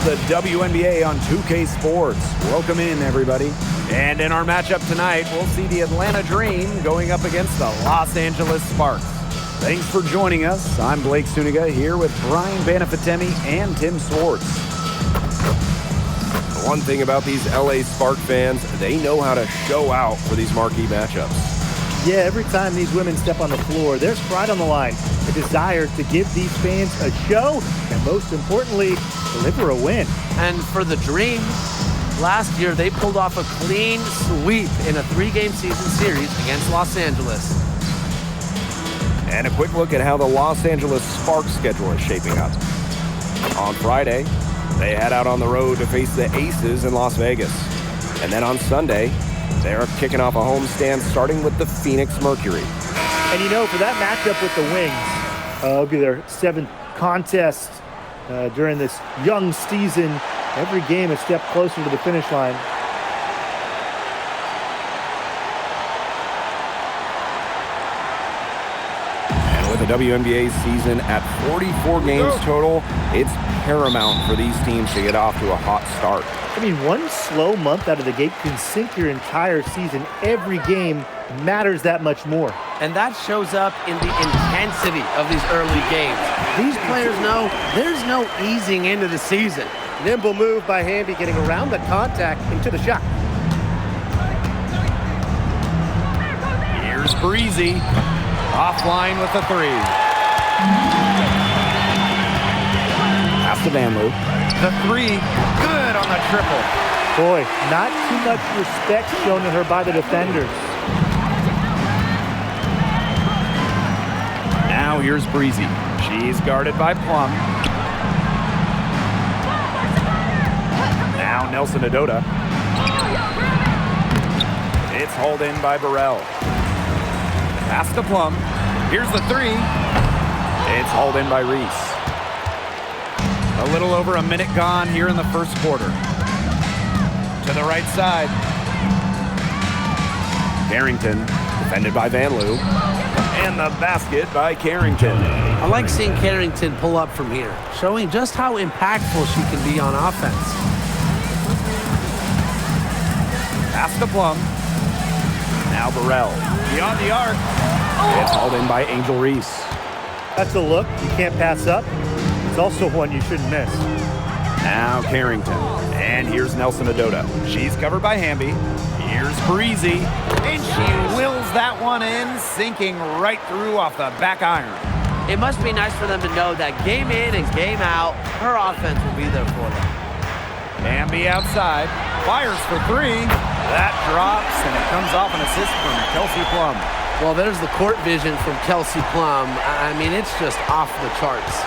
the WNBA on 2K Sports. Welcome in, everybody. And in our matchup tonight, we'll see the Atlanta Dream going up against the Los Angeles Sparks. Thanks for joining us. I'm Blake Suniga here with Brian Banafitemi and Tim Swartz. The one thing about these LA Spark fans, they know how to show out for these marquee matchups. Yeah, every time these women step on the floor, there's pride on the line, a desire to give these fans a show, and most importantly, deliver a win. And for the Dream, last year they pulled off a clean sweep in a 3-game season series against Los Angeles. And a quick look at how the Los Angeles Sparks schedule is shaping up. On Friday, they head out on the road to face the Aces in Las Vegas. And then on Sunday, they're kicking off a homestand starting with the Phoenix Mercury. And you know, for that matchup with the Wings, it'll be their 7th contest during this young season. Every game a step closer to the finish line. And with the WNBA season at 44 games total, it's paramount for these teams to get off to a hot start. I mean, one slow month out of the gate can sink your entire season. Every game matters that much more. And that shows up in the intensity of these early games. These players know there's no easing into the season. Nimble move by Hamby, getting around the contact into the shot. Here's Breezy, offline with the 3. Pass to Vanloo. The 3, good on the triple. Boy, not too much respect shown to her by the defenders. Now here's Breezy. She's guarded by Plum. Now Nelson Adota. It's hauled in by Burrell. Pass to Plum. Here's the 3. It's hauled in by Reese. A little over a minute gone here in the first quarter. To the right side. Carrington, defended by Vanloo. And the basket by Carrington. I like seeing Carrington pull up from here, showing just how impactful she can be on offense. Pass to Plum. Now Burrell. Beyond the arc. It's hauled in by Angel Reese. That's a look you can't pass up. It's also one you shouldn't miss. Now Carrington. And here's Nelson Adota. She's covered by Hamby. Here's Breezy. And she wills that one in, sinking right through off the back iron. It must be nice for them to know that game in and game out, her offense will be there for them. Hamby outside. Fires for 3. That drops, and it comes off an assist from Kelsey Plum. Well, there's the court vision from Kelsey Plum. I mean, it's just off the charts.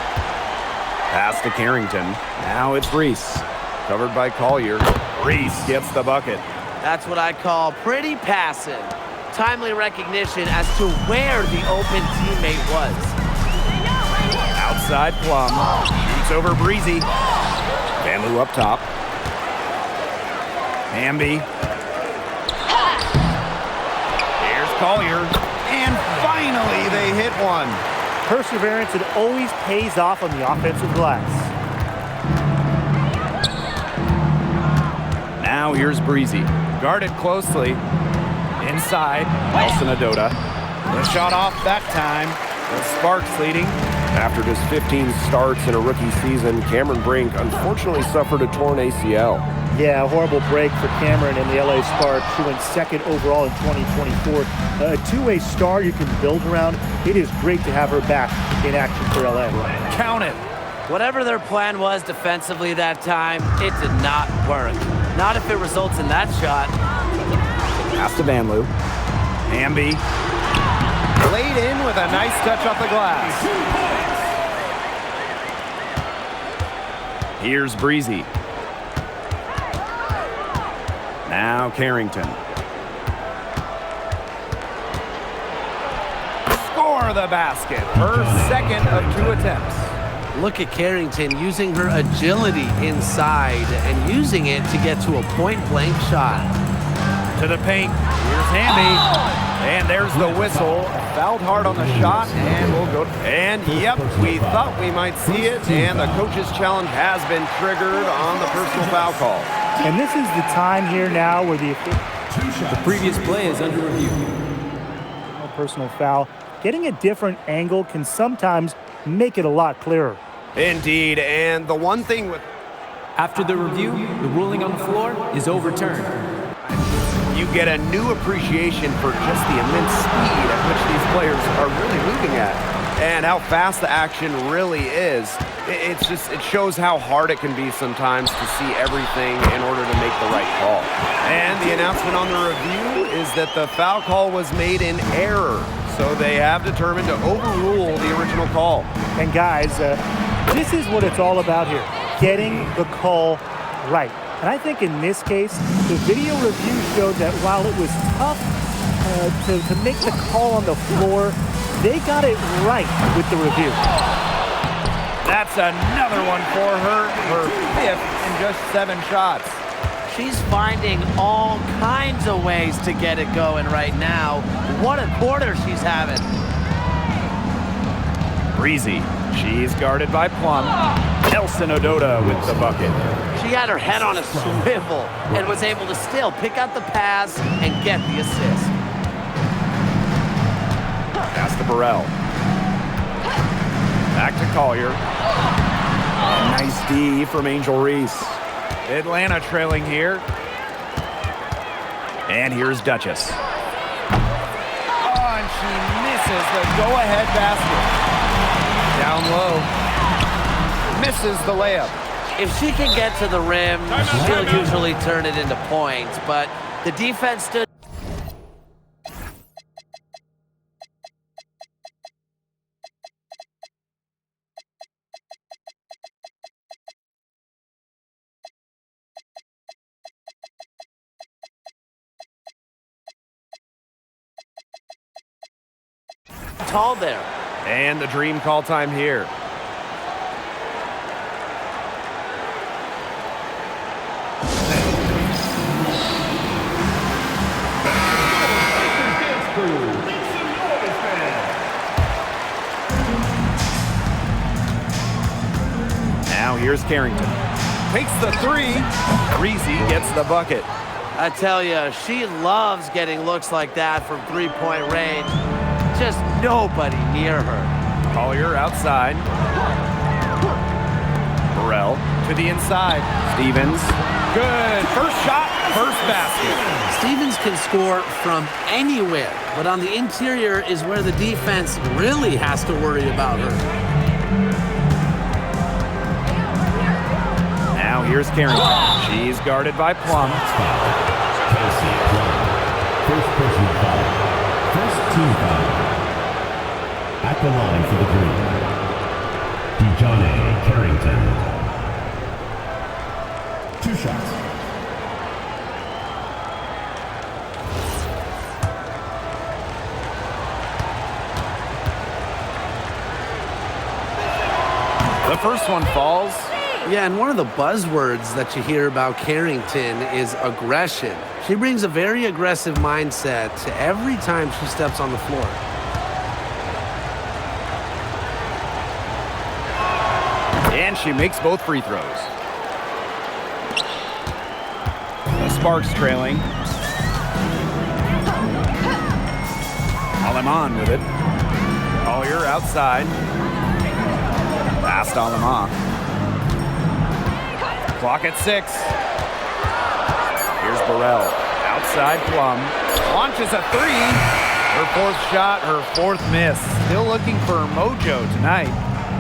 Pass to Carrington. Now it's Reese. Covered by Collier. Reese gets the bucket. That's what I call pretty passive. Timely recognition as to where the open teammate was. Outside Plum. Shoots over Breezy. Vanloo up top. Hamby. Here's Collier. And finally they hit one. Perseverance, it always pays off on the offensive glass. Now here's Breezy. Guarded closely. Inside, Nelson Adota. The shot off that time. The Sparks leading. After just 15 starts in a rookie season, Cameron Brink unfortunately suffered a torn ACL. Yeah, a horrible break for Cameron and the LA Sparks. She went 2nd overall in 2024. A two-way star you can build around. It is great to have her back in action for LA. Count it. Whatever their plan was defensively that time, it did not work. Not if it results in that shot. Pass to Vanloo. Hamby. Laid in with a nice touch off the glass. Here's Breezy. Now Carrington. Score the basket. Her 2nd of 2 attempts. Look at Carrington using her agility inside and using it to get to a point-blank shot. To the paint. Here's Hamby. And there's the whistle. Fouled hard on the shot, and we'll go. And yep, we thought we might see it, and the coach's challenge has been triggered on the personal foul call. And this is the time here now where the previous play is under review. Personal foul. Getting a different angle can sometimes make it a lot clearer. Indeed, and the one thing with After the review, the ruling on the floor is overturned. you get a new appreciation for just the immense speed at which these players are really moving at and how fast the action really is. It shows how hard it can be sometimes to see everything in order to make the right call. And the announcement on the review is that the foul call was made in error, so they have determined to overrule the original call. And guys, this is what it's all about here, getting the call right. And I think in this case, the video review showed that while it was tough to make the call on the floor, they got it right with the review. That's another one for her, her fifth in just 7 shots. She's finding all kinds of ways to get it going right now. What a quarter she's having. Breezy. She's guarded by Plum. Nelson Ododa with the bucket. She had her head on a swivel and was able to still pick out the pass and get the assist. Pass to Burrell. Back to Collier. A nice D from Angel Reese. Atlanta trailing here. And here's Duchess. Oh, and she misses the go-ahead basket. Down low. Misses the layup. If she can get to the rim, she'll usually turn it into points, but the defense stood. Tall there. And the dream call time here. Now here's Carrington. Takes the 3. Breezy gets the bucket. I tell you, she loves getting looks like that from three-point range. Just nobody near her. Collier outside. Burrell to the inside. Stevens. Good. First shot, first basket. Stevens can score from anywhere, but on the interior is where the defense really has to worry about her. Now here's Carrington. She's guarded by Plum. First personal foul. First team foul. At the line for the Green, Dejohnne Carrington. 2 shots. The first one falls. Yeah, and one of the buzzwords that you hear about Carrington is aggression. She brings a very aggressive mindset to every time she steps on the floor. And she makes both free throws. The Sparks trailing. Aleman with it. Collier outside. Pass to Aleman. Clock at 6. Here's Burrell. Outside Plum. Launches a 3. Her 4th shot, her 4th miss. Still looking for mojo tonight.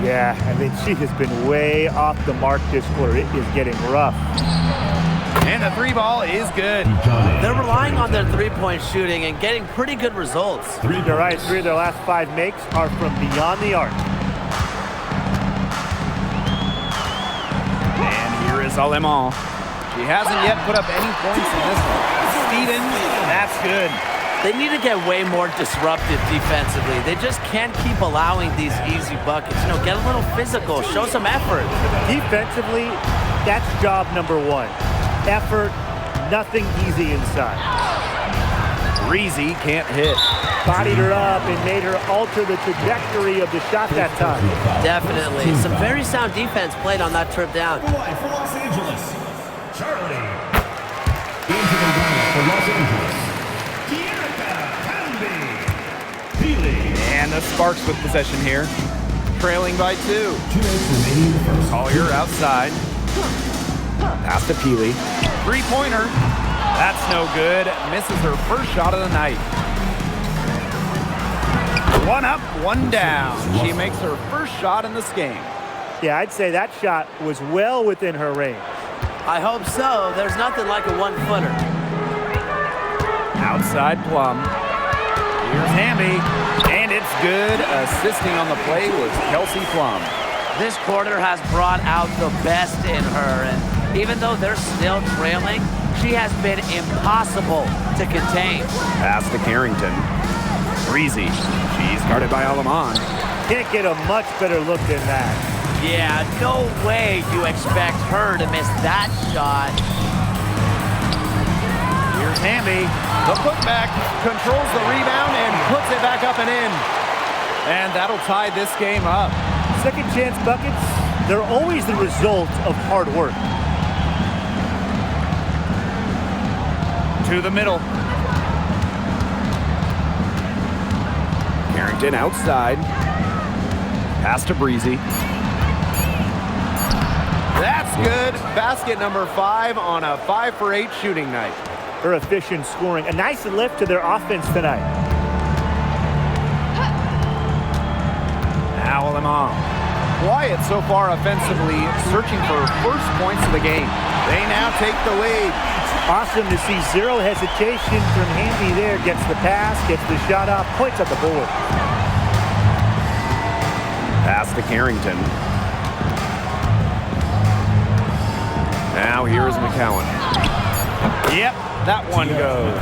Yeah, I mean, she has been way off the mark this quarter. It is getting rough. And the 3 ball is good. They're relying on their three-point shooting and getting pretty good results. They're right. 3 of their last 5 makes are from beyond the arc. And here is Aleman. She hasn't yet put up any points in this one. Stevens, that's good. They need to get way more disruptive defensively. They just can't keep allowing these easy buckets. You know, get a little physical, show some effort. Defensively, that's job number 1. Effort, nothing easy inside. Breezy can't hit. Bodied her up and made her alter the trajectory of the shot that time. Definitely. Some very sound defense played on that trip down. For Los Angeles, Charlie. Into the lineup for Los Angeles, Kiera Peely. And the Sparks with possession here. Trailing by 2. 2 minutes remaining in the first. Collier outside. Pass to Peely. Three-pointer. That's no good. Misses her first shot of the night. One up, one down. She makes her first shot in this game. Yeah, I'd say that shot was well within her range. I hope so. There's nothing like a one-footer. Outside Plum. Here's Hamby. And it's good. Assisting on the play was Kelsey Plum. This quarter has brought out the best in her, and even though they're still trailing, she has been impossible to contain. Pass to Carrington. Breezy. She's guarded by Alaman. Can't get a much better look than that. Yeah, no way you expect her to miss that shot. Here's Hamby. The putback controls the rebound and puts it back up and in. And that'll tie this game up. Second chance buckets, they're always the result of hard work. To the middle. Carrington outside. Pass to Breezy. That's good. Basket number 5 on a 5 for 8 shooting night. Her efficient scoring. A nice lift to their offense tonight. Now Alaman. Quiet so far offensively, searching for first points of the game. They now take the lead. Awesome to see zero hesitation from Hamby there. Gets the pass, gets the shot off, points at the board. Pass to Carrington. Now here's McCowan. Yep, that one goes.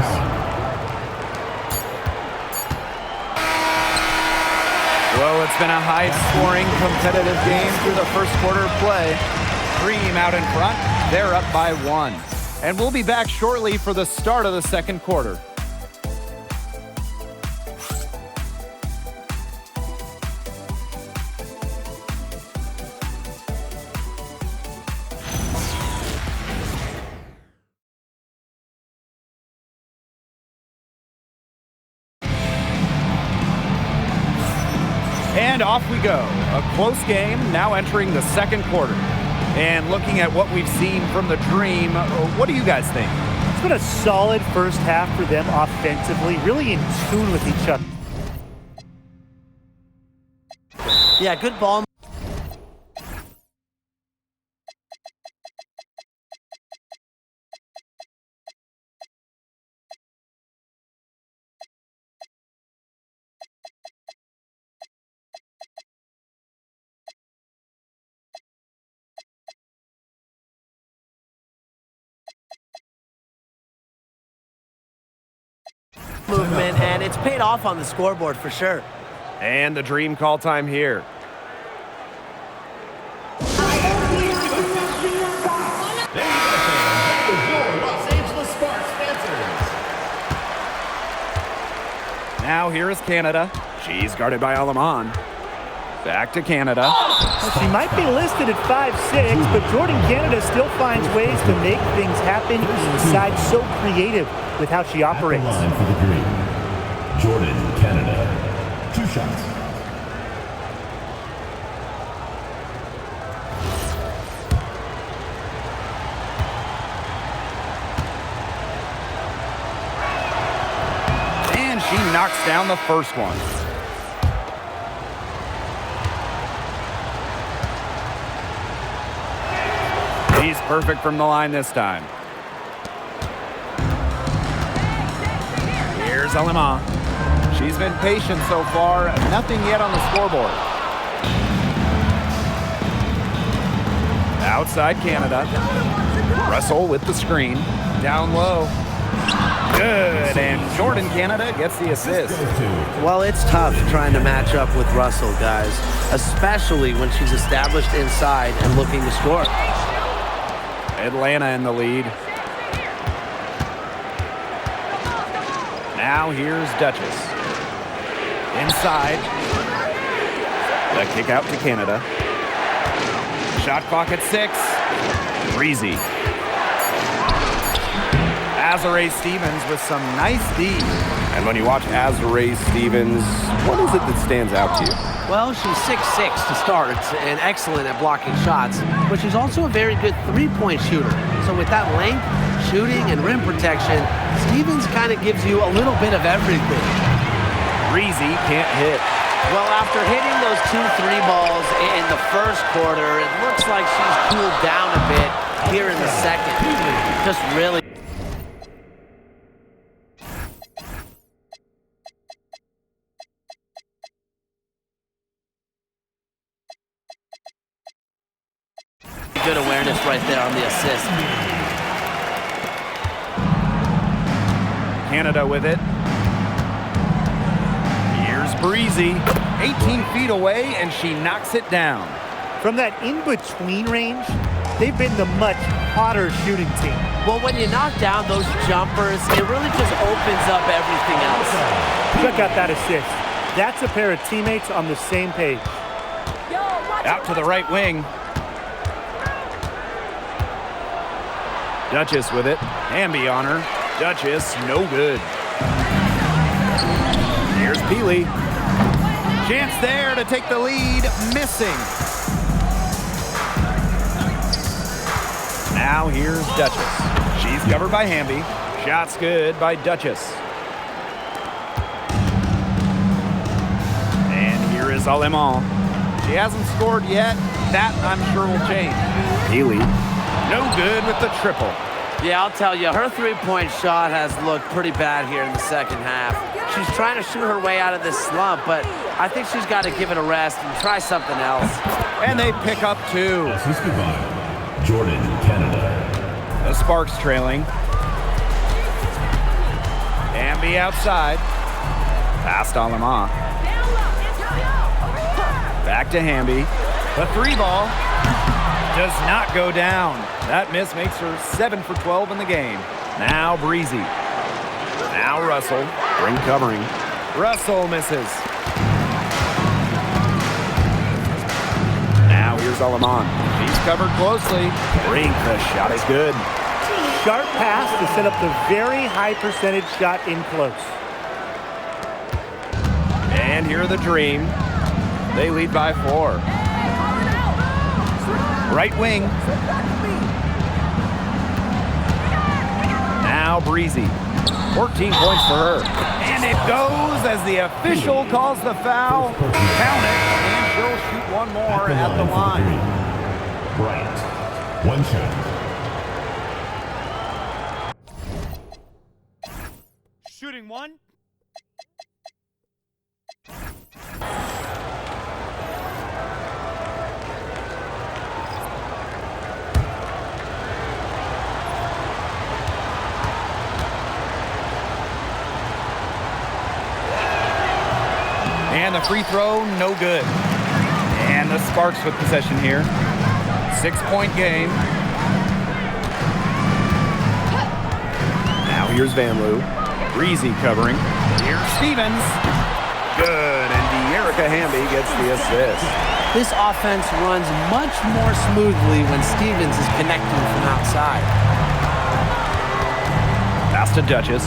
Well, it's been a high-scoring, competitive game through the first quarter of play. Dream out in front. They're up by 1. And we'll be back shortly for the start of the second quarter. And off we go. A close game now entering the second quarter. And looking at what we've seen from the Dream, what do you guys think? It's been a solid first half for them offensively, really in tune with each other. Yeah, good ball. Movement, and it's paid off on the scoreboard for sure. And the Dream call time here. Los Angeles Sparks dancers. Now here is Canada. She's guarded by Alaman. Back to Canada. She might be listed at 5'6", but Jordan Canada still finds ways to make things happen inside. So creative with how she operates. At the line for the Dream, Jordan Canada. 2 shots. And she knocks down the first one. She's perfect from the line this time. Here's Alaman. She's been patient so far. Nothing yet on the scoreboard. Outside Canada. Russell with the screen. Down low. Good. And Jordan Canada gets the assist. Well, it's tough trying to match up with Russell, guys, especially when she's established inside and looking to score. Atlanta in the lead. Now here's Duchess. Inside. The kick out to Canada. Shot clock at 6. Breezy. Azurá Stevens with some nice D. And when you watch Azurá Stevens, what is it that stands out to you? Well, she's 6'6" to start and excellent at blocking shots, but she's also a very good three-point shooter. So with that length, shooting, and rim protection, Stevens kind of gives you a little bit of everything. Breezy can't hit. Well, after hitting those 2 3 balls in the first quarter, it looks like she's cooled down a bit here in the second. Just really good awareness right there on the assist. Canada with it. Here's Breezy. 18 feet away, and she knocks it down. From that in-between range, they've been the much hotter shooting team. Well, when you knock down those jumpers, it really just opens up everything else. Check out that assist. That's a pair of teammates on the same page. Out to the right wing. Duchess with it. Hamby on her. Duchess, no good. Here's Peely. Chance there to take the lead. Missing. Now here's Duchess. She's covered by Hamby. Shots good by Duchess. And here is Alemán. She hasn't scored yet. That, I'm sure, will change. Peely. No good with the triple. Yeah, I'll tell you, her three-point shot has looked pretty bad here in the second half. She's trying to shoot her way out of this slump, but I think she's got to give it a rest and try something else. And they pick up 2. Assisted by Jordan, Canada. The Sparks trailing. Hamby outside. Past Alemán. Back to Hamby. The 3-ball does not go down. That miss makes her 7 for 12 in the game. Now Breezy. Now Russell. Ring covering. Russell misses. Now here's Alemán. She's covered closely. Brink, the shot is good. Sharp pass to set up the very high percentage shot in close. And here are the Dream. They lead by 4. Right wing. Now Breezy. 14 points for her. And it goes as the official calls the foul. Count it, and she'll shoot one more at the line. Bright. One shot. Shooting one. And the free throw, no good. And the Sparks with possession here. 6-point game. Now here's Van Loo. Breezy covering. Here's Stevens. Good, and De'Erica Hamby gets the assist. This offense runs much more smoothly when Stevens is connecting from outside. Pass to Duchess.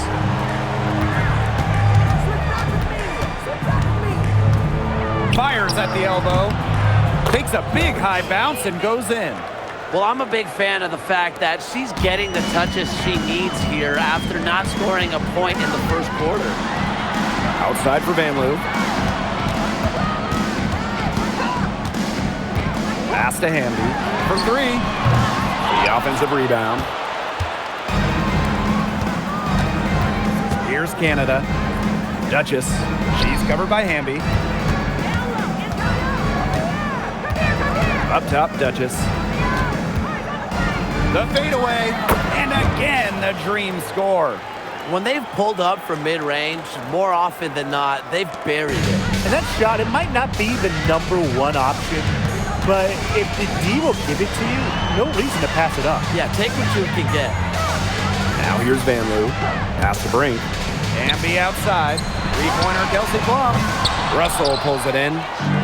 Fires at the elbow. Takes a big high bounce and goes in. Well, I'm a big fan of the fact that she's getting the touches she needs here after not scoring a point in the first quarter. Outside for Van Loo. Pass to Hamby for 3. The offensive rebound. Here's Canada. Duchess. She's covered by Hamby. Up top, Duchess. The fadeaway. And again, the Dream score. When they've pulled up from mid-range, more often than not, they've buried it. And that shot, it might not be the #1 option, but if the D will give it to you, no reason to pass it up. Yeah, take what you can get. Now here's Van Loo. Pass to Brink. Amby outside. Three-pointer, Kelsey Plum. Russell pulls it in.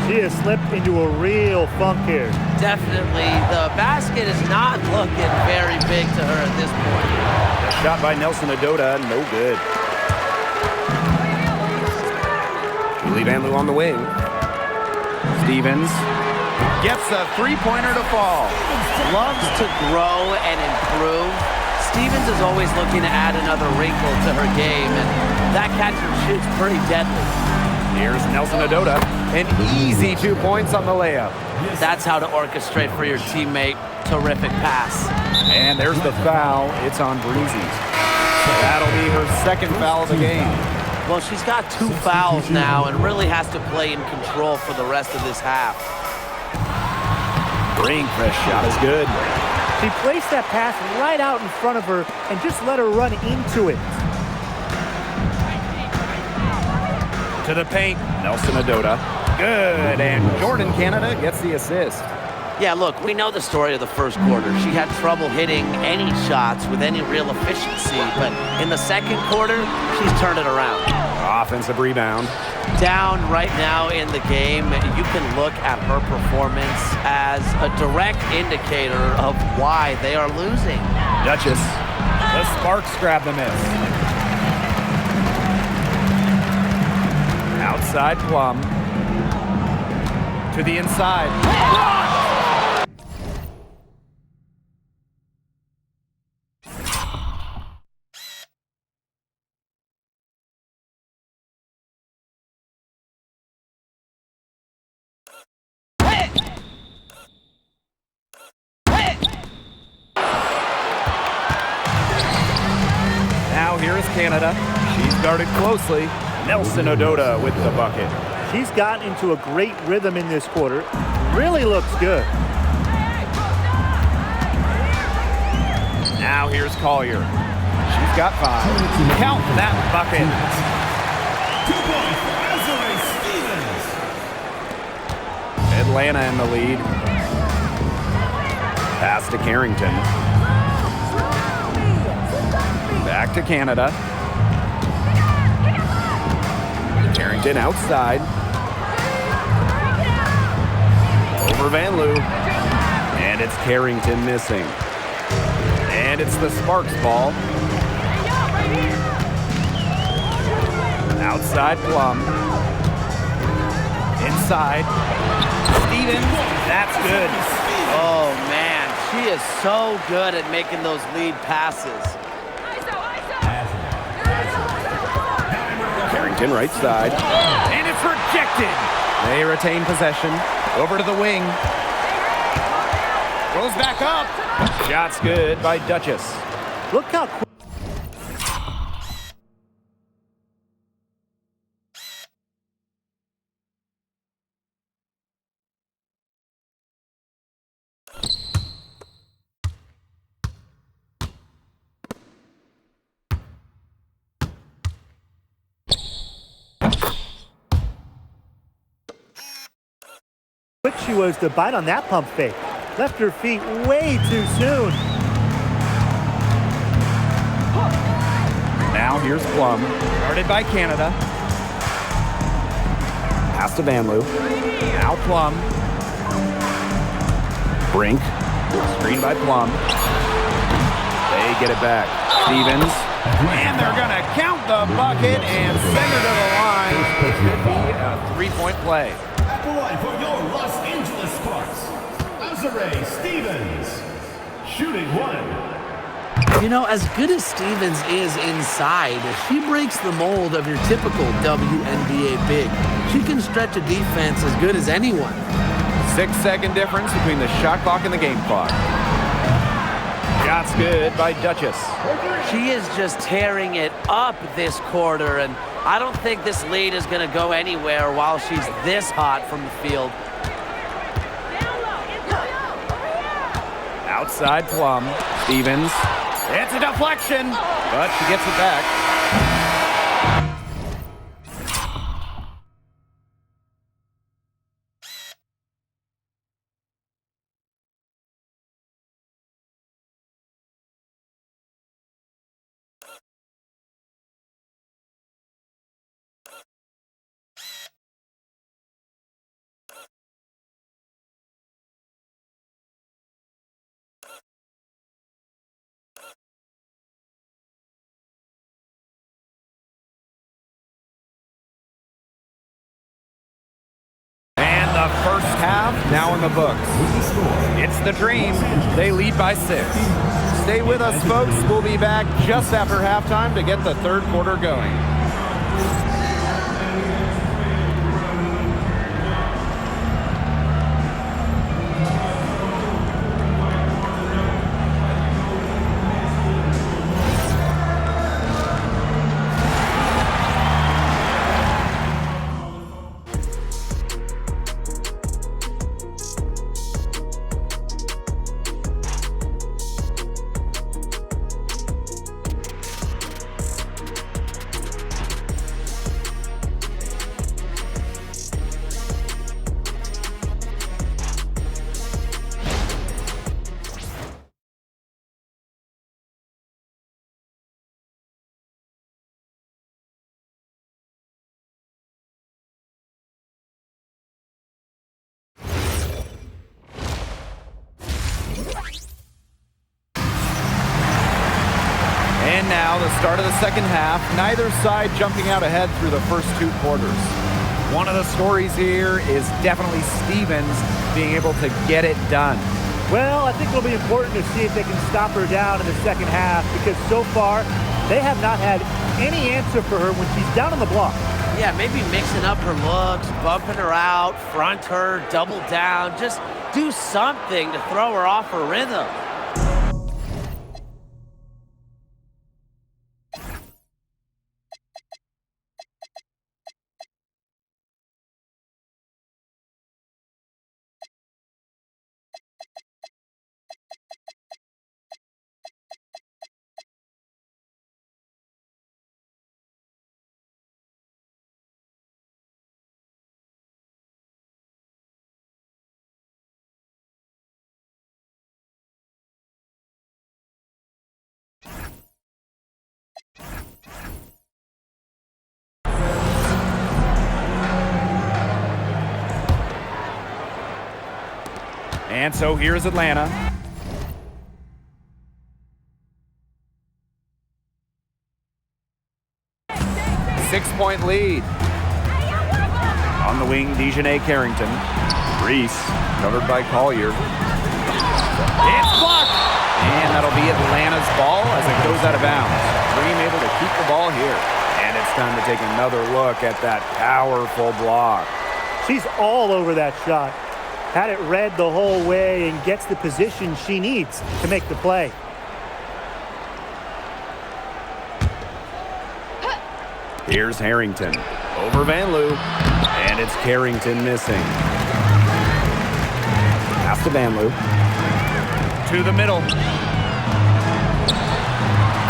She has slipped into a real funk here. Definitely. The basket is not looking very big to her at this point. A shot by Nelson Adota, no good. Julie Van Loo on the wing. Stevens gets a three-pointer to fall. Loves to grow and improve. Stevens is always looking to add another wrinkle to her game, and that catch and shoot's pretty deadly. Here's Nelson Adota. An easy 2 points on the layup. That's how to orchestrate for your teammate. Terrific pass. And there's the foul. It's on Breezy. That'll be her second foul of the game. Well, she's got 2 fouls now and really has to play in control for the rest of this half. Brink, the shot is good. She placed that pass right out in front of her and just let her run into it. To the paint, Nelson Adota. Good, and Jordan Canada gets the assist. Yeah, look, we know the story of the first quarter. She had trouble hitting any shots with any real efficiency, but in the second quarter, she's turned it around. Offensive rebound. Down right now in the game, you can look at her performance as a direct indicator of why they are losing. Duchess. The Sparks grab the miss. Outside Plum. To the inside. Now here is Canada. She's guarded closely. Nelson Adota with the bucket. She's gotten into a great rhythm in this quarter. Really looks good. Now here's Collier. She's got 5. Count that bucket. 2 points for Azurá Stevens. Atlanta in the lead. Pass to Carrington. Back to Canada. Carrington outside. Over Van Loo. And it's Carrington missing. And it's the Sparks ball. Outside Plum. Inside. Stevens. That's good. Oh, man, she is so good at making those lead passes. Carrington right side. And it's rejected. They retain possession. Over to the wing. Rolls back up. Shot's good by Duchess. Look how quick. Quick she was to bite on that pump fake. Left her feet way too soon. Now here's Plum. Guarded by Canada. Pass to Van Loo. Now Plum. Brink. Screen by Plum. They get it back. Stevens. And they're going to count the bucket and send her to the line. It could be a three-point play. At the line for your Los Angeles Sparks, Azurá Stevens, shooting 1. You know, as good as Stevens is inside, she breaks the mold of your typical WNBA big. She can stretch a defense as good as anyone. 6-second difference between the shot clock and the game clock. Shot's good by Duchess. She is just tearing it up this quarter, and I don't think this lead is going to go anywhere while she's this hot from the field. Outside Plum. Stevens. It's a deflection, but she gets it back. The first half now in the books. It's the Dream. They lead by 6. Stay with us, folks. We'll be back just after halftime to get the third quarter going. And now the start of the second half, neither side jumping out ahead through the first 2 quarters. One of the stories here is definitely Stevens being able to get it done. Well, I think it'll be important to see if they can stop her down in the second half, because so far they have not had any answer for her when she's down on the block. Yeah, maybe mixing up her looks, bumping her out, front her, double down. Just do something to throw her off her rhythm. And so here's Atlanta. Six-point lead. On the wing, Dejanay Carrington. Reese, covered by Collier. It's blocked! And that'll be Atlanta's ball as it goes out of bounds. Dream able to keep the ball here. And it's time to take another look at that powerful block. She's all over that shot. Had it read the whole way and gets the position she needs to make the play. Here's Harrington over Van Loo, and it's Carrington missing. Pass to Van Loo. To the middle.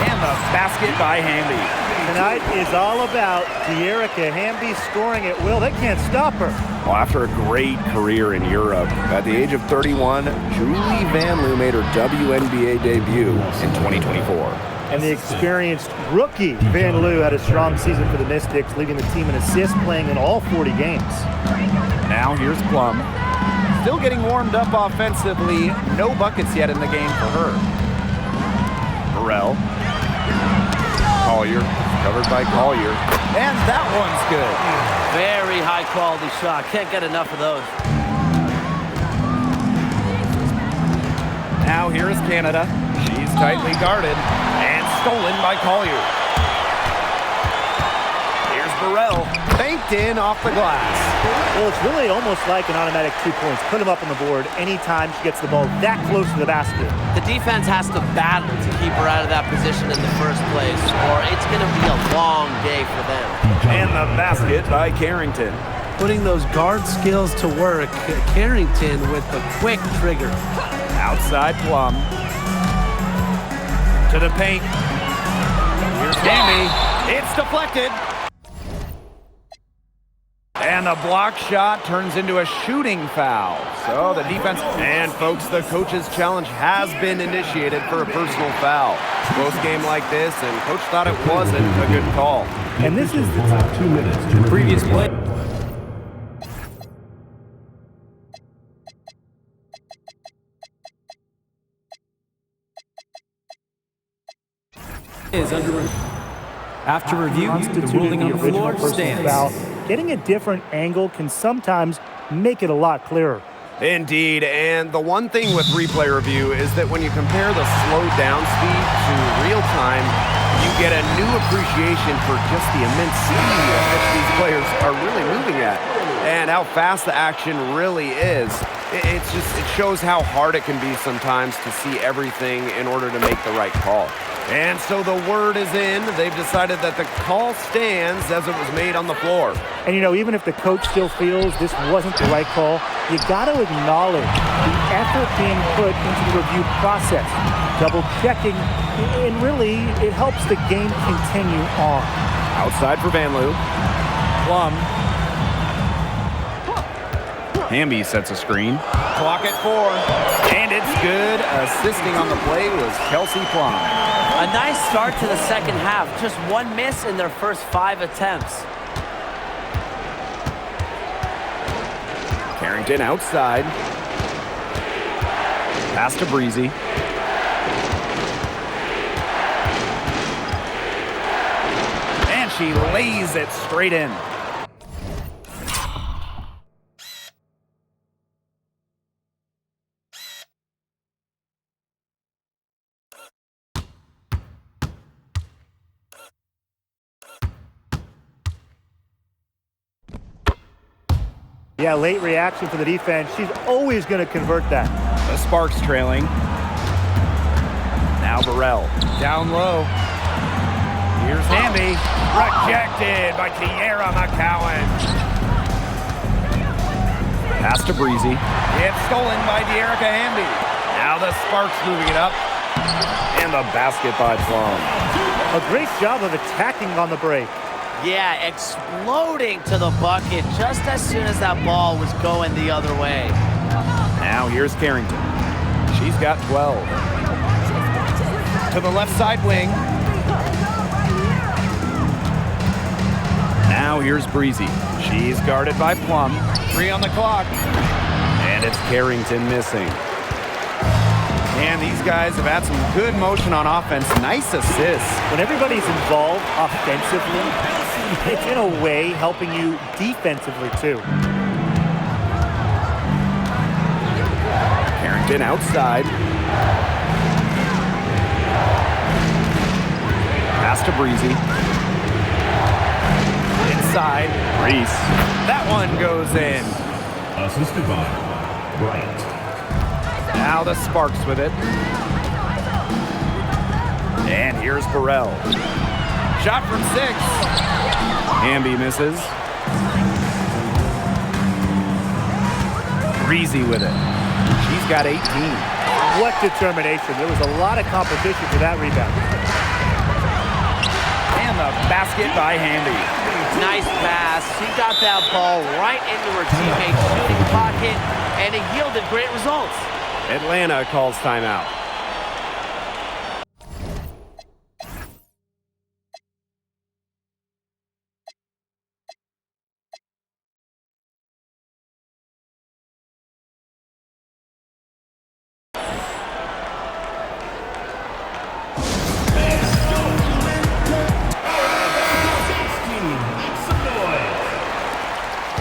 And the basket by Hamby. Tonight is all about De'Erica Hamby scoring at will. They can't stop her. Well, after a great career in Europe, at the age of 31, Julie Van Loo made her WNBA debut in 2024. And the experienced rookie Van Loo had a strong season for the Mystics, leading the team in assists, playing in all 40 games. Now here's Plum. Still getting warmed up offensively. No buckets yet in the game for her. Burrell. Collier, covered by Collier. And that one's good. Very high quality shot. Can't get enough of those. Now here is Canada. She's tightly guarded and stolen by Collier. Here's Burrell, banked in off the glass. Well, it's really almost like an automatic 2 points. Put them up on the board anytime she gets the ball that close to the basket. The defense has to battle to keep her out of that position in the first place, or it's going to be a long day for them. And the basket by Carrington. Putting those guard skills to work. Carrington with the quick trigger. Outside Plum. To the paint. Here's Hamby. It's deflected. And the block shot turns into a shooting foul. So the defense, and folks, the coach's challenge has been initiated for a personal foul. Close game like this, and coach thought it wasn't a good call. And this is the 2 minutes to previous play. Is under review. After review, the ruling on the floor stands. foul. Getting a different angle can sometimes make it a lot clearer. Indeed, and the one thing with replay review is that when you compare the slowed down speed to real time, you get a new appreciation for just the immense speed at which these players are really moving at and how fast the action really is. It shows how hard it can be sometimes to see everything in order to make the right call. And so the word is in. They've decided that the call stands as it was made on the floor. And, even if the coach still feels this wasn't the right call, you got to acknowledge the effort being put into the review process, double-checking, and really, it helps the game continue on. Outside for Van Loo. Plum. Hamby sets a screen. Clock at 4. And it's good. Assisting on the play was Kelsey Plum. A nice start to the second half. Just one miss in their first 5 attempts. Carrington outside. Pass to Breezy. And she lays it straight in. Yeah, late reaction for the defense. She's always going to convert that. The Sparks trailing. Now Burrell. Down low. Here's Hamby. Rejected by Tiara McCowan. Pass to Breezy. It's stolen by Dearica Hamby. Now the Sparks moving it up. And the basket by Plum. A great job of attacking on the break. Yeah, exploding to the bucket just as soon as that ball was going the other way. Now here's Carrington. She's got 12. To the left side wing. Now here's Breezy. She's guarded by Plum. 3 on the clock. And it's Carrington missing. And these guys have had some good motion on offense. Nice assists. When everybody's involved offensively, it's in a way helping you defensively too. Carrington outside. Pass to Breezy. Inside. Reese. That one goes in. Assisted by Bryant. Now the Sparks with it. And here's Burrell. Shot from 6. Hamby misses. Breezy with it. She's got 18. What determination. There was a lot of competition for that rebound. And the basket by Hamby. Nice pass. She got that ball right into her teammate's shooting pocket, and it yielded great results. Atlanta calls timeout.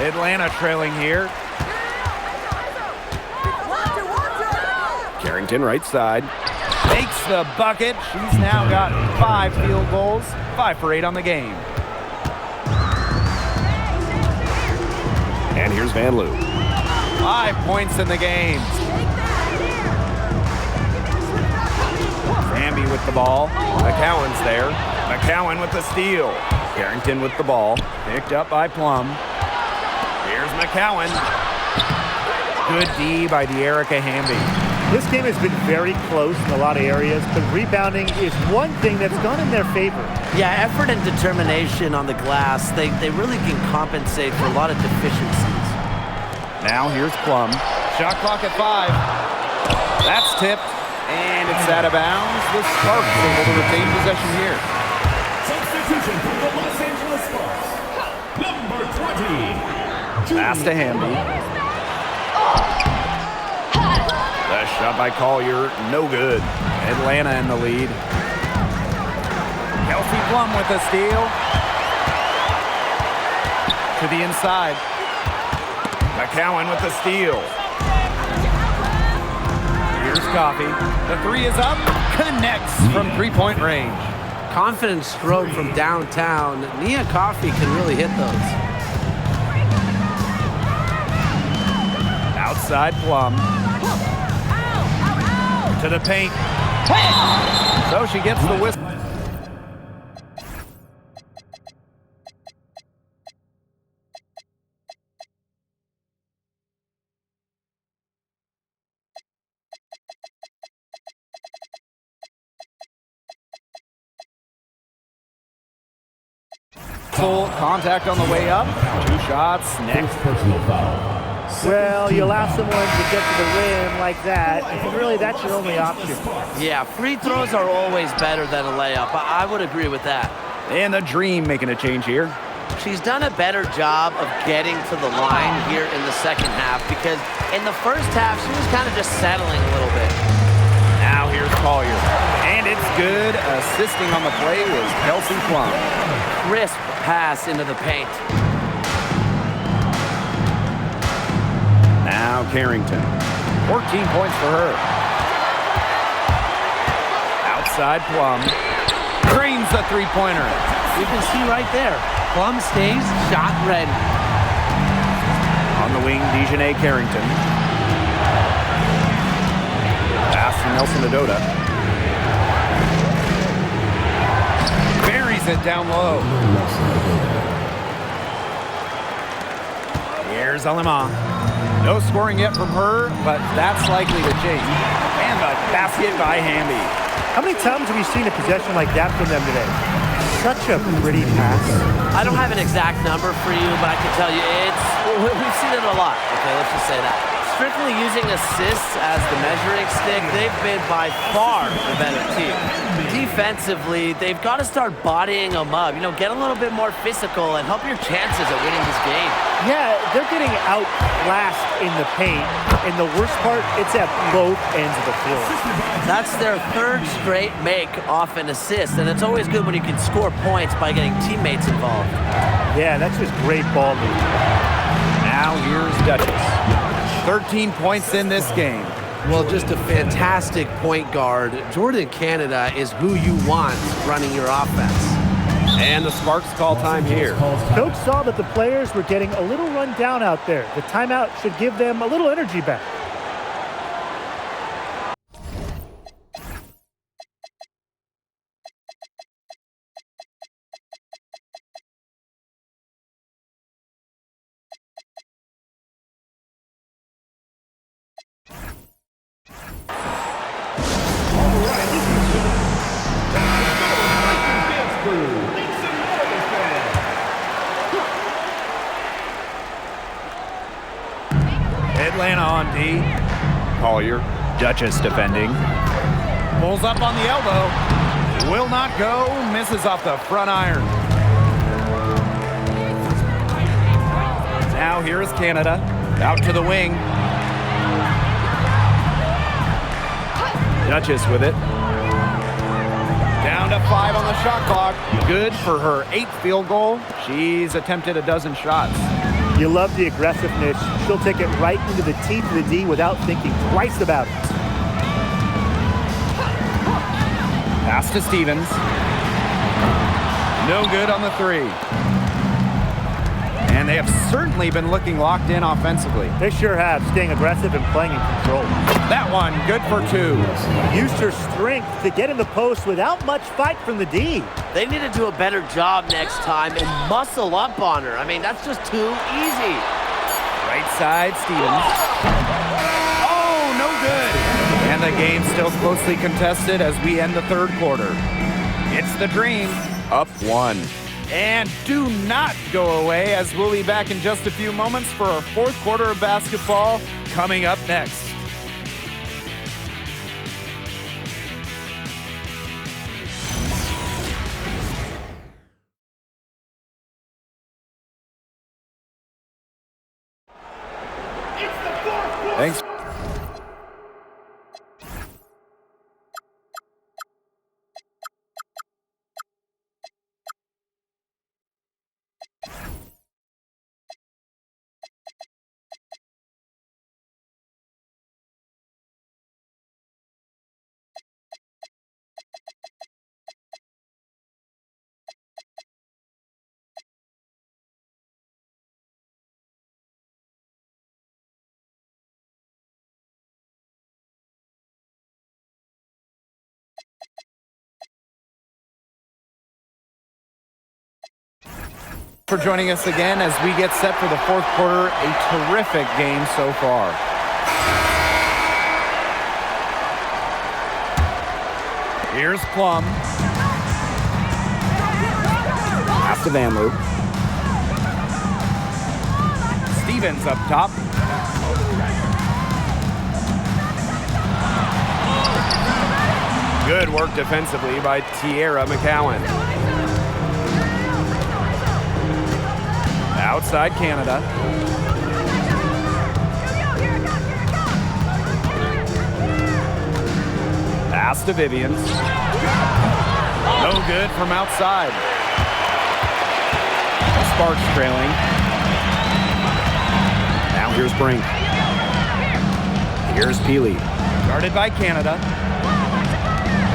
Atlanta trailing here. Carrington right side. Makes the bucket. She's now got 5 field goals. 5 for 8 on the game. And here's Van Loo. 5 points in the game. Hamby with the ball. McCowan's there. McCowan with the steal. Carrington with the ball. Picked up by Plum. Here's McCowan. Good D by Dearica Hamby. This game has been very close in a lot of areas, but rebounding is one thing that's gone in their favor. Yeah, effort and determination on the glass, they really can compensate for a lot of deficiencies. Now here's Plum. Shot clock at 5. That's tipped, and it's out of bounds. The Sparks able to retain possession here. Substitution from the Los Angeles Sparks. Number 20. Pass to Hamby. The shot by Collier, no good. Atlanta in the lead. Kelsey Plum with a steal. To the inside. Cowan with the steal. Here's Coffee. The three is up. Connects from three-point range. Confident stroke from downtown. Nia Coffey can really hit those. Outside Plum. To the paint. So she gets the whistle. Full contact on the way up. 2 shots next. Personal foul. Well, you allow someone to get to the rim like that, and really that's your only option. Yeah, free throws are always better than a layup. I would agree with that. And the Dream making a change here. She's done a better job of getting to the line here in the second half because in the first half, she was kind of just settling a little bit. Now here's Collier. And it's good. Assisting on the play was Kelsey Plum. Crisp pass into the paint. Now Carrington. 14 points for her. Outside Plum. Drains the three-pointer. You can see right there. Plum stays shot ready. On the wing, Dejanay Carrington. Pass from Nelson Adota. Buries it down low. Here's Alema. No scoring yet from her, but that's likely to change. And the basket by Hamby. How many times have you seen a possession like that from them today? Such a pretty pass. I don't have an exact number for you, but I can tell you we've seen it a lot. Okay, let's just say that. Strictly using assists as the measuring stick, they've been by far the better team. Defensively, they've got to start bodying them up. You know, get a little bit more physical and help your chances at winning this game. Yeah, they're getting outclassed in the paint, and the worst part, it's at both ends of the floor. That's their third straight make off an assist, and it's always good when you can score points by getting teammates involved. Yeah, that's just great ball movement. Now here's Duchess. 13 points in this game. Well, just a fantastic point guard. Jordan Canada is who you want running your offense. And the Sparks call time here. Coach saw that the players were getting a little run down out there. The timeout should give them a little energy back. Atlanta on D. Collier, Duchess defending. Pulls up on the elbow. Will not go. Misses off the front iron. Now here is Canada. Out to the wing. Duchess with it. Down to 5 on the shot clock. Good for her 8th field goal. She's attempted a dozen shots. You love the aggressiveness. She'll take it right into the teeth of the D without thinking twice about it. Pass to Stevens. No good on the 3. And they have certainly been looking locked in offensively. They sure have, staying aggressive and playing in control. That one, good for 2. Used her strength to get in the post without much fight from the D. They need to do a better job next time and muscle up on her. I mean, that's just too easy. Right side, Stevens. Oh, no good. And the game still closely contested as we end the third quarter. It's the Dream, up 1. And do not go away, as we'll be back in just a few moments for our fourth quarter of basketball coming up next. Thanks. for joining us again as we get set for the fourth quarter. A terrific game so far. Here's Plum. Pass to Vanloo. Stevens up top. Good work defensively by Tierra McCowan. Outside Canada. Pass to Vivians. No good from outside. Sparks trailing. Now here's Brink. Here's Peely. Guarded by Canada.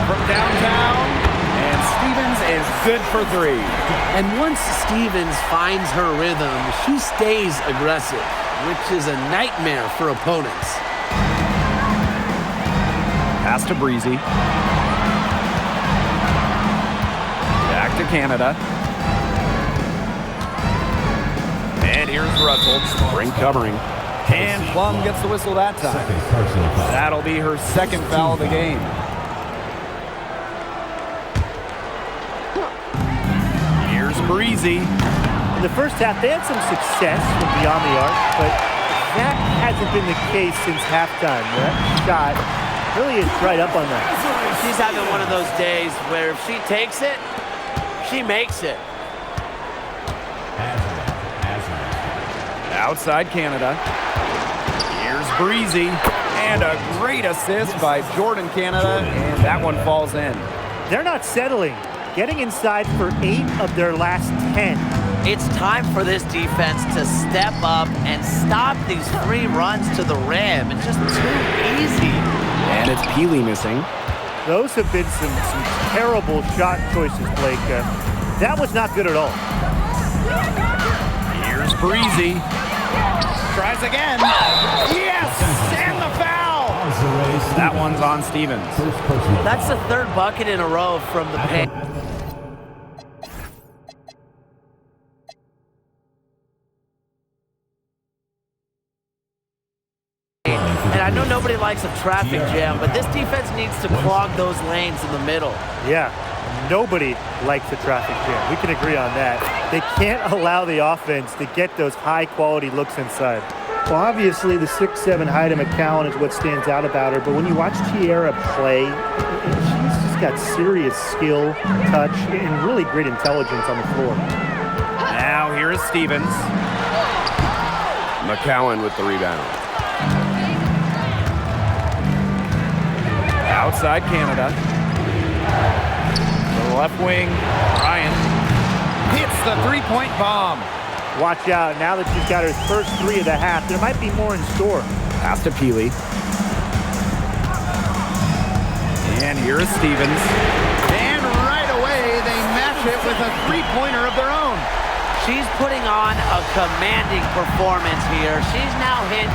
From downtown, and Stevens is good for three. And once Stevens finds her rhythm, she stays aggressive, which is a nightmare for opponents. Pass to Breezy. Back to Canada. And here's Russell. Brink covering. And Plum gets the whistle that time. That'll be her second foul of the game. Here's Breezy. In the first half, they had some success from beyond the arc, but that hasn't been the case since halftime. That shot really is right up on that. She's having one of those days where if she takes it, she makes it. Outside Canada. Here's Breezy. And a great assist by Jordan Canada, and that one falls in. They're not settling. Getting inside for 8 of their last 10. It's time for this defense to step up and stop these free runs to the rim. It's just too easy. And it's Peely missing. Those have been some terrible shot choices, Blake. That was not good at all. Here's Breezy. Tries again. Yes! And the foul! That one's on Stevens. That's the third bucket in a row from the paint. And I know nobody likes a traffic jam, but this defense needs to clog those lanes in the middle. Yeah, nobody likes a traffic jam. We can agree on that. They can't allow the offense to get those high-quality looks inside. Well, obviously, the 6'7" height of McCowan is what stands out about her, but when you watch Tierra play, she's just got serious skill, touch, and really great intelligence on the floor. Now here is Stevens. McCowan with the rebound. Outside Canada. To the left wing, Ryan hits the three-point bomb. Watch out, now that she's got her first 3 of the half, there might be more in store. Pass to Peely. And here is Stevens. And right away, they match it with a three-pointer of their own. She's putting on a commanding performance here. She's now hit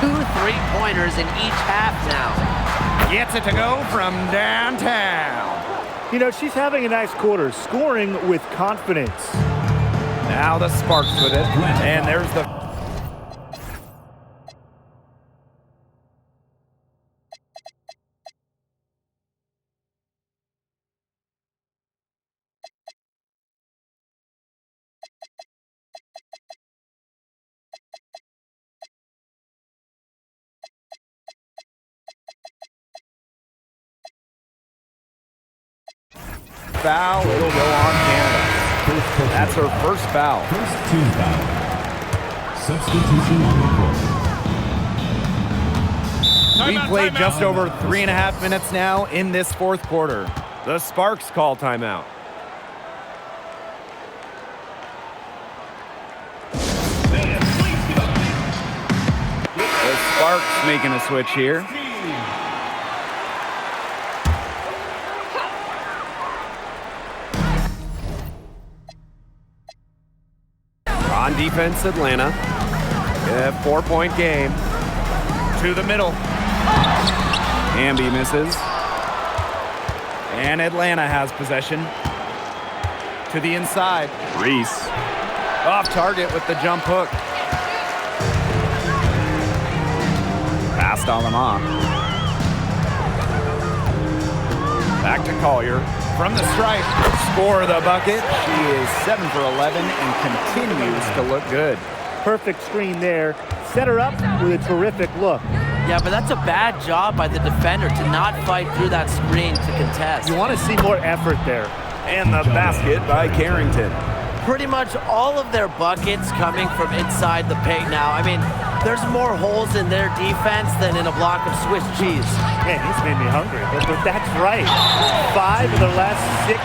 2 3-pointers in each half now. Gets it to go from downtown. You know, she's having a nice quarter, scoring with confidence. Now the Sparks with it, and there's the... foul. It'll go on Canada. That's her first foul. First team foul. Substitution on the court. We played just over 3.5 minutes now in this fourth quarter. The Sparks call timeout. The Sparks making a switch here. On defense, Atlanta. A 4-point game. To the middle. Hamby misses. And Atlanta has possession. To the inside. Reese. Off target with the jump hook. Past Aleman. Back to Collier. From the stripe, score the bucket. She is 7 for 11 and continues to look good. Perfect screen there. Set her up with a terrific look. Yeah, but that's a bad job by the defender to not fight through that screen to contest. You want to see more effort there. And the basket by Carrington. Pretty much all of their buckets coming from inside the paint now. I mean, there's more holes in their defense than in a block of Swiss cheese. Man, he's made me hungry, but that's right. 5 of their last 6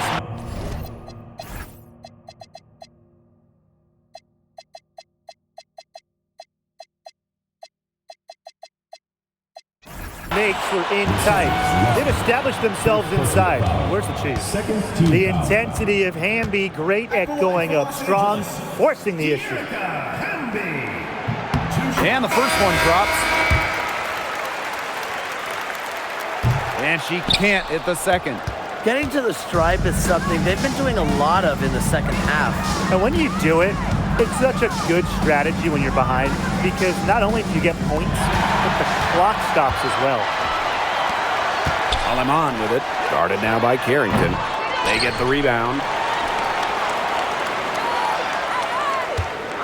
makes were in tight. They've established themselves inside. Where's the cheese? The intensity of Hamby, great at going up strong, forcing the issue. And the first one drops. And she can't hit the second. Getting to the stripe is something they've been doing a lot of in the second half. And when you do it, it's such a good strategy when you're behind because not only do you get points, but the clock stops as well. Aleman with it. Guarded now by Carrington. They get the rebound.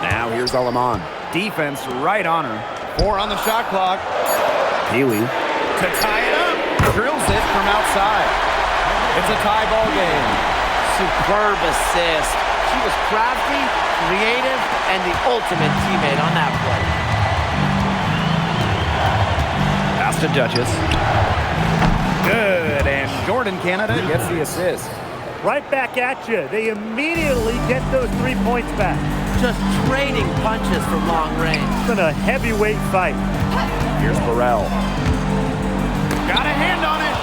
Now here's Aleman. Defense right on her. 4 on the shot clock. Healy to tie it up. Drills it from outside. It's a tie ball game. Superb assist. She was crafty, creative, and the ultimate teammate on that play. Pass to Duchess. Good, and Jordan Canada gets the assist. Right back at you. They immediately get those 3 points back. Just trading punches from long range. It's been a heavyweight fight. Here's Burrell. Got a hand on it.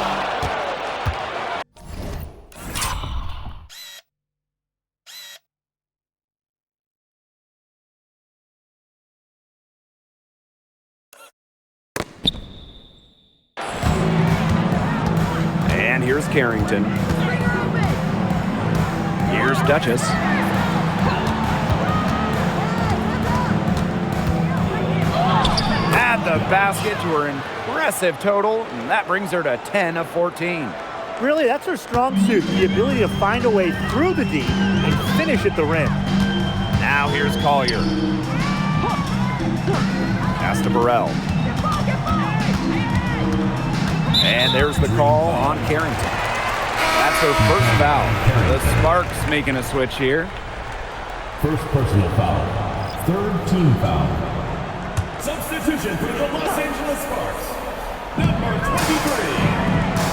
And here's Carrington. Here's Duchess. At the basket to her impressive total, and that brings her to 10 of 14. Really, that's her strong suit, the ability to find a way through the D and finish at the rim. Now here's Collier. Pass to Burrell. And there's the call on Carrington. That's her first foul. The Sparks making a switch here. First personal foul. Third team foul. Substitution for the Los Angeles Sparks. Number 23,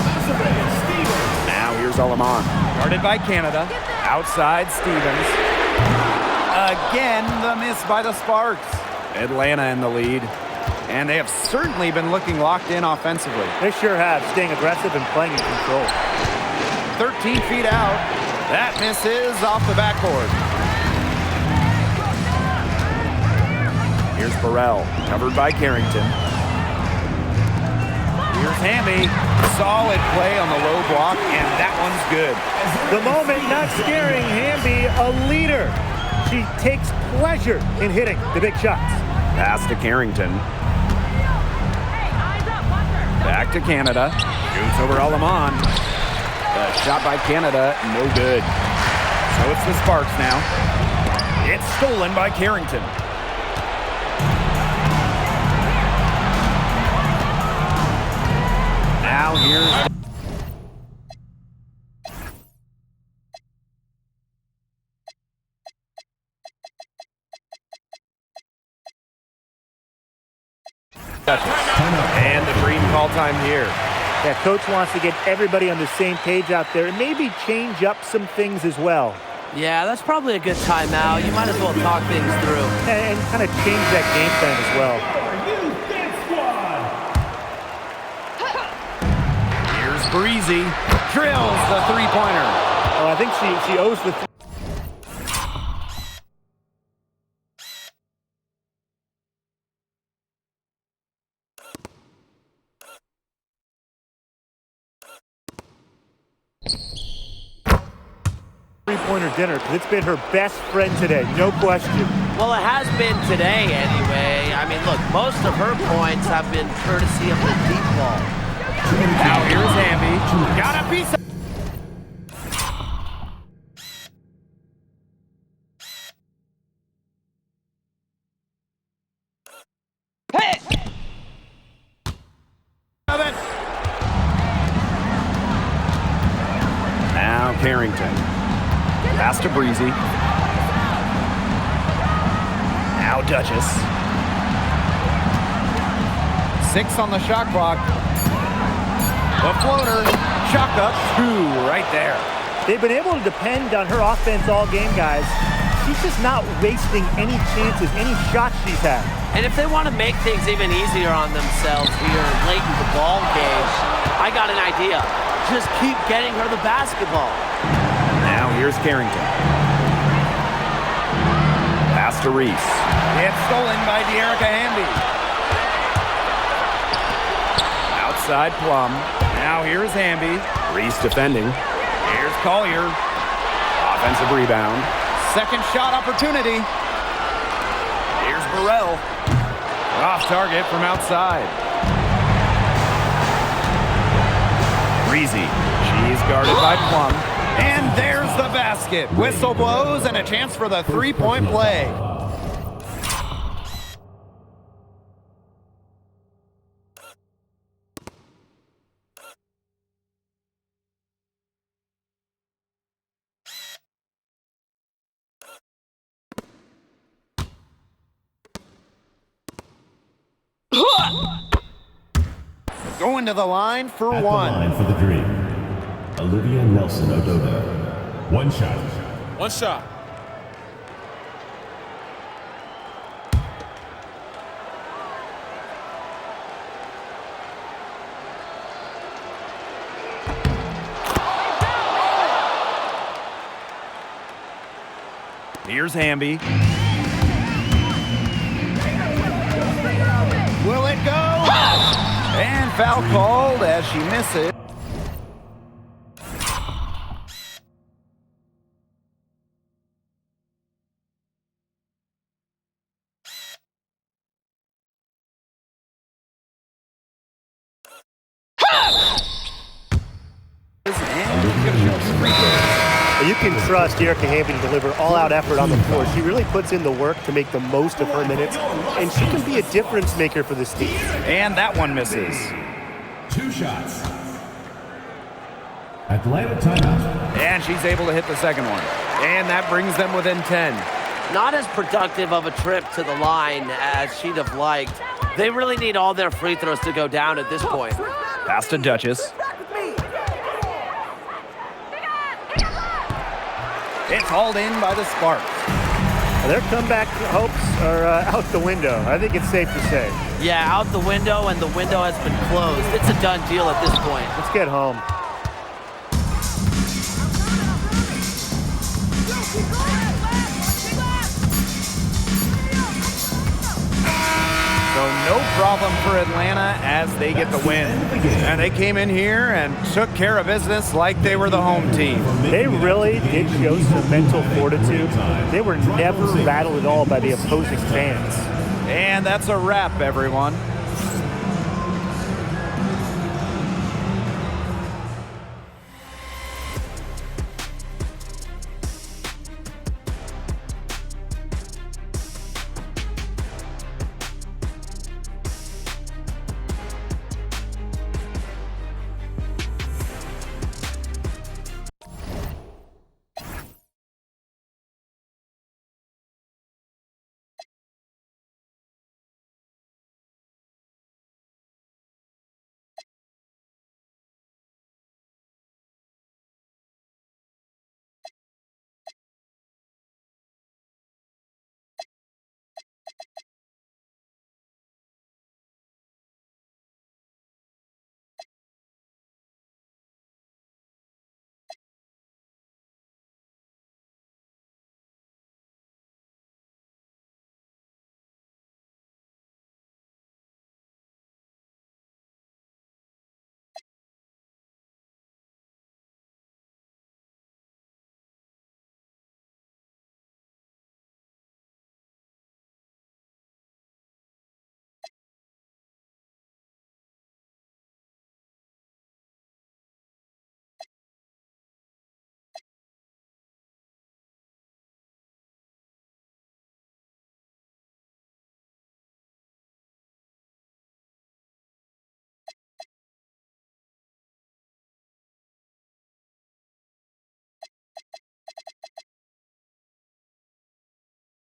Azurá Stevens. Now here's Aleman. Guarded by Canada. Outside Stevens. Again, the miss by the Sparks. Atlanta in the lead. And they have certainly been looking locked in offensively. They sure have, staying aggressive and playing in control. 13 feet out. That misses off the backboard. Here's Burrell, covered by Carrington. Here's Hamby. Solid play on the low block, and that one's good. The moment not scaring Hamby, a leader. She takes pleasure in hitting the big shots. Pass to Carrington. Back to Canada. Shoots over Aleman. The shot by Canada, no good. So it's the Sparks now. It's stolen by Carrington. Now here's... And the dream call time here. Yeah, coach wants to get everybody on the same page out there and maybe change up some things as well. Yeah, that's probably a good timeout. You might as well talk things through. And kind of change that game plan as well. Here's Breezy. Drills the three-pointer. Oh, I think she owes the... three-pointer dinner because it's been her best friend today, no question. Well, it has been today anyway. I mean, look, most of her points have been courtesy of the deep ball. Now here's Hamby. Got a piece of... Now Carrington. Pass to Breezy. Now Duchess. 6 on the shot clock. The floater. Shot up 2 right there. They've been able to depend on her offense all game, guys. She's just not wasting any chances, any shots she's had. And if they want to make things even easier on themselves here late in the ball game, I got an idea. Just keep getting her the basketball. Now here's Carrington. Pass to Reese. It's stolen by De'Erica Hamby. Outside Plum. Now here's Hamby. Reese defending. Here's Collier. Offensive rebound. Second shot opportunity. Here's Burrell. Off target from outside. Breezy. She's guarded by Plum. And there's the basket. Whistle blows and a chance for the three-point play. Going to the line for At one. the line for the Dream, Olivia Nelson-Ododa. One shot. One shot. Here's Hamby. Will it go? And foul called as she misses. You can trust De'Erica Hamby to deliver all-out effort on the floor. She really puts in the work to make the most of her minutes, and she can be a difference maker for this team. And that one misses. 2 shots. Atlanta timeout. And she's able to hit the second one. And that brings them within 10. Not as productive of a trip to the line as she'd have liked. They really need all their free throws to go down at this point. Pass to Duchess. It's hauled in by the Sparks. Their comeback hopes are out the window. I think it's safe to say. Yeah, out the window, and the window has been closed. It's a done deal at this point. Let's get home. So no problem for Atlanta as they get the win. And they came in here and took care of business like they were the home team. They really did show some mental fortitude. They were never rattled at all by the opposing fans. And that's a wrap, everyone.